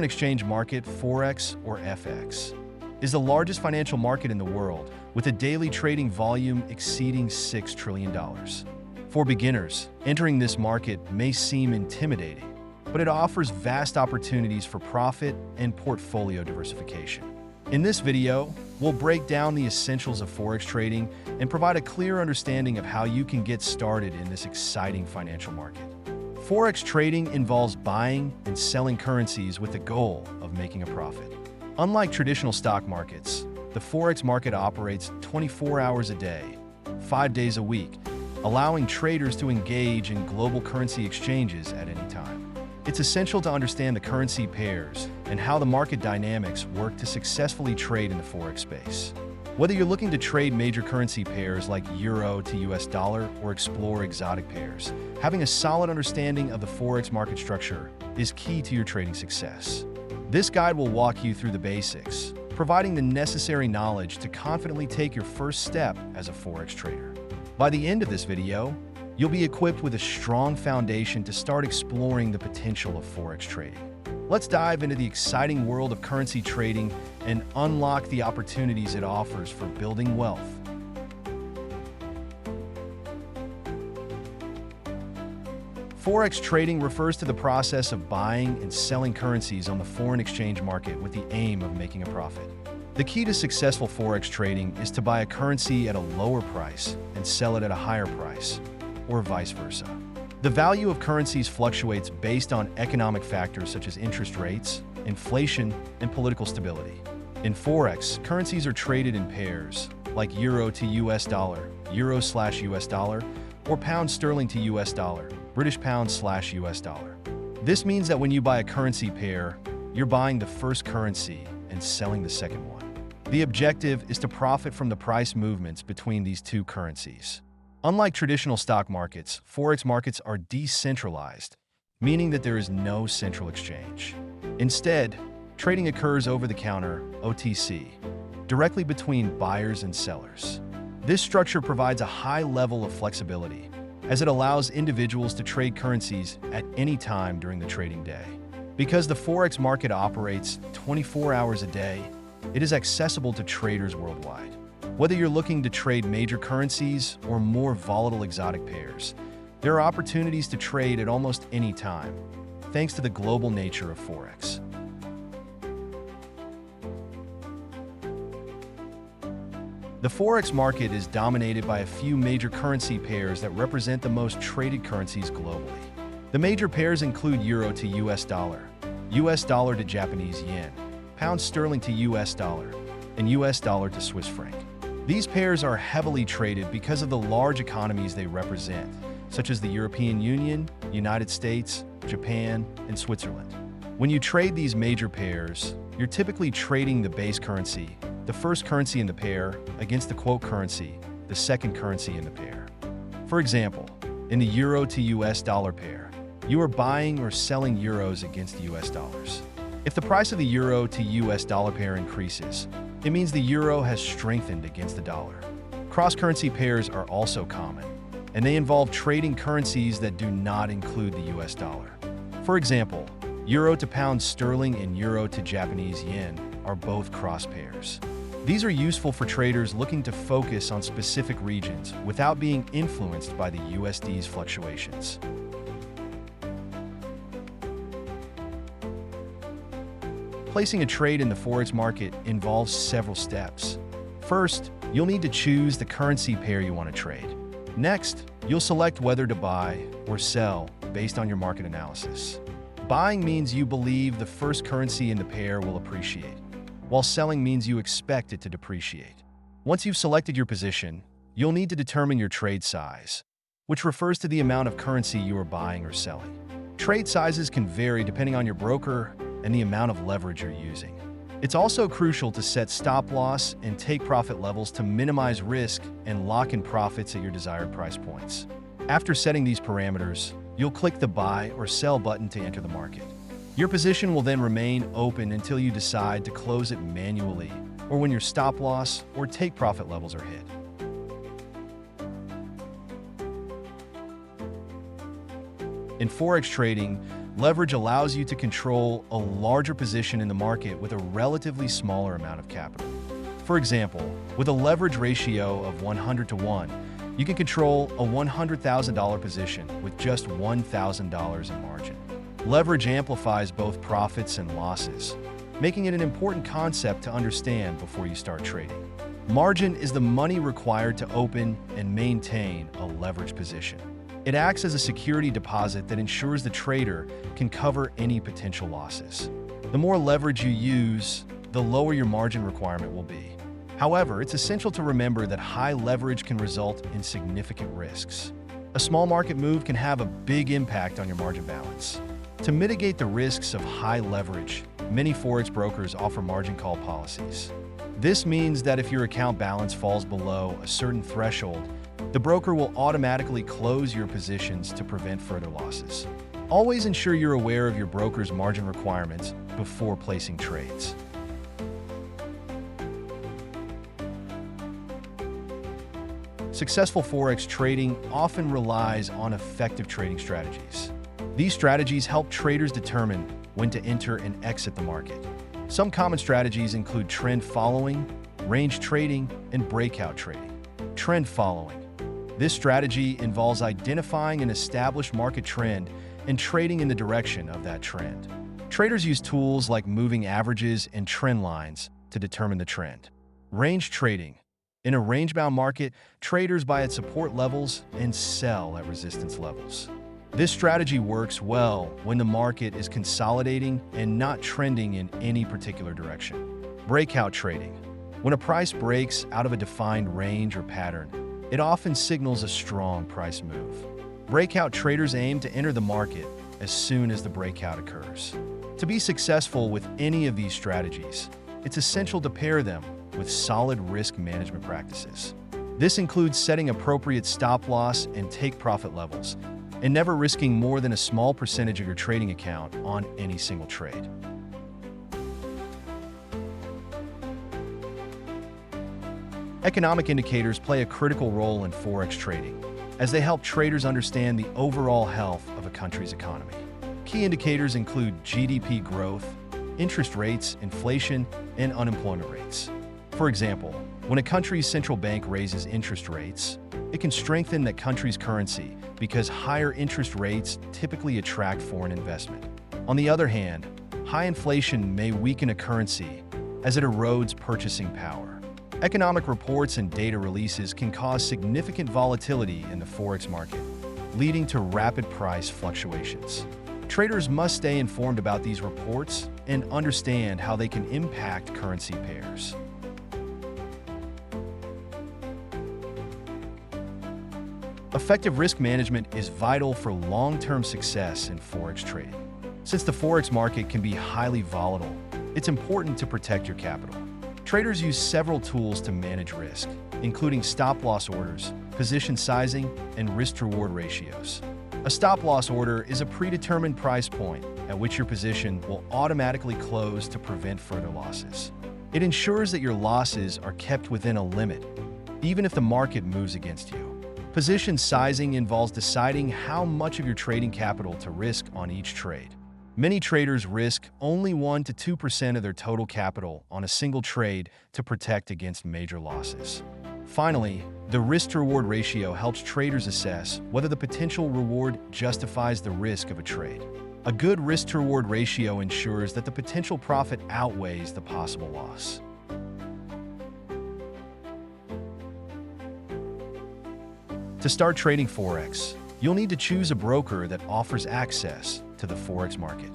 foreign exchange market, Forex or FX, is the largest financial market in the world, with a daily trading volume exceeding $6 trillion. For beginners, entering this market may seem intimidating, but it offers vast opportunities for profit and portfolio diversification. In this video, we'll break down the essentials of Forex trading and provide a clear understanding of how you can get started in this exciting financial market. Forex trading involves buying and selling currencies with the goal of making a profit. Unlike traditional stock markets, the Forex market operates 24 hours a day, 5 days a week, allowing traders to engage in global currency exchanges at any time. It's essential to understand the currency pairs and how the market dynamics work to successfully trade in the Forex space. Whether you're looking to trade major currency pairs like Euro to US dollar or explore exotic pairs, having a solid understanding of the Forex market structure is key to your trading success. This guide will walk you through the basics, providing the necessary knowledge to confidently take your first step as a Forex trader. By the end of this video, you'll be equipped with a strong foundation to start exploring the potential of Forex trading. Let's dive into the exciting world of currency trading and unlock the opportunities it offers for building wealth. Forex trading refers to the process of buying and selling currencies on the foreign exchange market with the aim of making a profit. The key to successful Forex trading is to buy a currency at a lower price and sell it at a higher price, or vice versa. The value of currencies fluctuates based on economic factors such as interest rates, inflation, and political stability. In Forex, currencies are traded in pairs, like Euro to US dollar, Euro/US dollar, or Pound sterling to US dollar, British Pound/US dollar. This means that when you buy a currency pair, you're buying the first currency and selling the second one. The objective is to profit from the price movements between these two currencies. Unlike traditional stock markets, Forex markets are decentralized, meaning that there is no central exchange. Instead, trading occurs over the counter, OTC, directly between buyers and sellers. This structure provides a high level of flexibility, as it allows individuals to trade currencies at any time during the trading day. Because the Forex market operates 24 hours a day, it is accessible to traders worldwide. Whether you're looking to trade major currencies or more volatile exotic pairs, there are opportunities to trade at almost any time, thanks to the global nature of Forex. The Forex market is dominated by a few major currency pairs that represent the most traded currencies globally. The major pairs include Euro to US dollar to Japanese yen, Pound sterling to US dollar, and US dollar to Swiss franc. These pairs are heavily traded because of the large economies they represent, such as the European Union, United States, Japan, and Switzerland. When you trade these major pairs, you're typically trading the base currency, the first currency in the pair, against the quote currency, the second currency in the pair. For example, in the Euro to US dollar pair, you are buying or selling euros against US dollars. If the price of the Euro to US dollar pair increases, it means the euro has strengthened against the dollar. Cross-currency pairs are also common, and they involve trading currencies that do not include the US dollar. For example, Euro to Pound sterling and Euro to Japanese yen are both cross pairs. These are useful for traders looking to focus on specific regions without being influenced by the USD's fluctuations. Placing a trade in the Forex market involves several steps. First, you'll need to choose the currency pair you want to trade. Next, you'll select whether to buy or sell based on your market analysis. Buying means you believe the first currency in the pair will appreciate, while selling means you expect it to depreciate. Once you've selected your position, you'll need to determine your trade size, which refers to the amount of currency you are buying or selling. Trade sizes can vary depending on your broker and the amount of leverage you're using. It's also crucial to set stop loss and take profit levels to minimize risk and lock in profits at your desired price points. After setting these parameters, you'll click the buy or sell button to enter the market. Your position will then remain open until you decide to close it manually or when your stop loss or take profit levels are hit. In Forex trading, Leverage allows you to control a larger position in the market with a relatively smaller amount of capital. For example, with a leverage ratio of 100 to 1, you can control a $100,000 position with just $1,000 in margin. Leverage amplifies both profits and losses, making it an important concept to understand before you start trading. Margin is the money required to open and maintain a leverage position. It acts as a security deposit that ensures the trader can cover any potential losses. The more leverage you use, the lower your margin requirement will be. However, it's essential to remember that high leverage can result in significant risks. A small market move can have a big impact on your margin balance. To mitigate the risks of high leverage, many Forex brokers offer margin call policies. This means that if your account balance falls below a certain threshold, the broker will automatically close your positions to prevent further losses. Always ensure you're aware of your broker's margin requirements before placing trades. Successful Forex trading often relies on effective trading strategies. These strategies help traders determine when to enter and exit the market. Some common strategies include trend following, range trading, and breakout trading. Trend following. This strategy involves identifying an established market trend and trading in the direction of that trend. Traders use tools like moving averages and trend lines to determine the trend. Range trading. In a range-bound market, traders buy at support levels and sell at resistance levels. This strategy works well when the market is consolidating and not trending in any particular direction. Breakout trading. When a price breaks out of a defined range or pattern, it often signals a strong price move. Breakout traders aim to enter the market as soon as the breakout occurs. To be successful with any of these strategies, it's essential to pair them with solid risk management practices. This includes setting appropriate stop-loss and take-profit levels, and never risking more than a small percentage of your trading account on any single trade. Economic indicators play a critical role in Forex trading, as they help traders understand the overall health of a country's economy. Key indicators include GDP growth, interest rates, inflation, and unemployment rates. For example, when a country's central bank raises interest rates, it can strengthen that country's currency because higher interest rates typically attract foreign investment. On the other hand, high inflation may weaken a currency as it erodes purchasing power. Economic reports and data releases can cause significant volatility in the Forex market, leading to rapid price fluctuations. Traders must stay informed about these reports and understand how they can impact currency pairs. Effective risk management is vital for long-term success in Forex trading. Since the Forex market can be highly volatile, it's important to protect your capital. Traders use several tools to manage risk, including stop-loss orders, position sizing, and risk-to-reward ratios. A stop-loss order is a predetermined price point at which your position will automatically close to prevent further losses. It ensures that your losses are kept within a limit, even if the market moves against you. Position sizing involves deciding how much of your trading capital to risk on each trade. Many traders risk only 1 to 2% of their total capital on a single trade to protect against major losses. Finally, the risk-to-reward ratio helps traders assess whether the potential reward justifies the risk of a trade. A good risk-to-reward ratio ensures that the potential profit outweighs the possible loss. To start trading Forex, you'll need to choose a broker that offers access to the Forex market.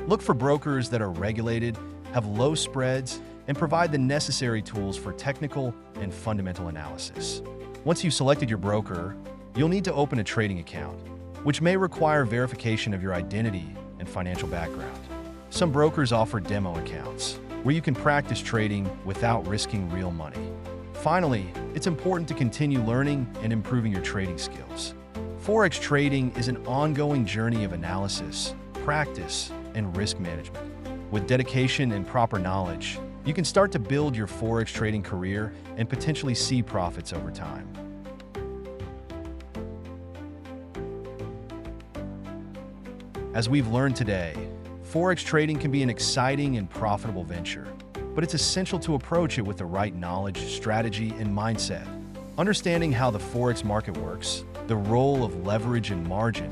Look for brokers that are regulated, have low spreads, and provide the necessary tools for technical and fundamental analysis. Once you've selected your broker, you'll need to open a trading account, which may require verification of your identity and financial background. Some brokers offer demo accounts, where you can practice trading without risking real money. Finally, it's important to continue learning and improving your trading skills. Forex trading is an ongoing journey of analysis, practice, and risk management. With dedication and proper knowledge, you can start to build your Forex trading career and potentially see profits over time. As we've learned today, Forex trading can be an exciting and profitable venture, but it's essential to approach it with the right knowledge, strategy, and mindset. Understanding how the Forex market works, the role of leverage and margin,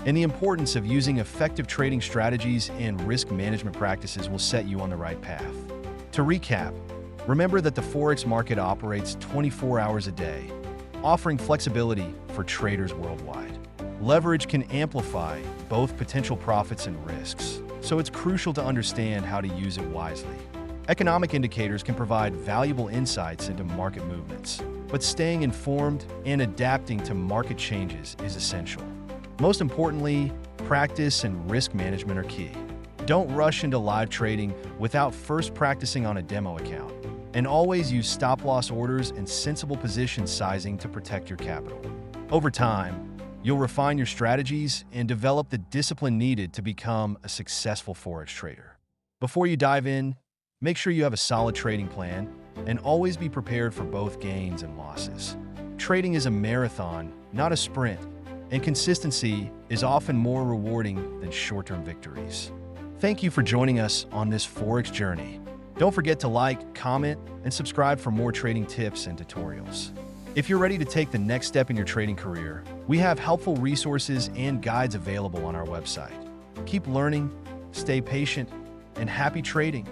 and the importance of using effective trading strategies and risk management practices will set you on the right path. To recap, remember that the Forex market operates 24 hours a day, offering flexibility for traders worldwide. Leverage can amplify both potential profits and risks, so it's crucial to understand how to use it wisely. Economic indicators can provide valuable insights into market movements, but staying informed and adapting to market changes is essential. Most importantly, practice and risk management are key. Don't rush into live trading without first practicing on a demo account, and always use stop-loss orders and sensible position sizing to protect your capital. Over time, you'll refine your strategies and develop the discipline needed to become a successful Forex trader. Before you dive in, make sure you have a solid trading plan and always be prepared for both gains and losses. Trading is a marathon, not a sprint, and consistency is often more rewarding than short-term victories. Thank you for joining us on this Forex journey. Don't forget to like, comment, and subscribe for more trading tips and tutorials. If you're ready to take the next step in your trading career, we have helpful resources and guides available on our website. Keep learning, stay patient, and happy trading!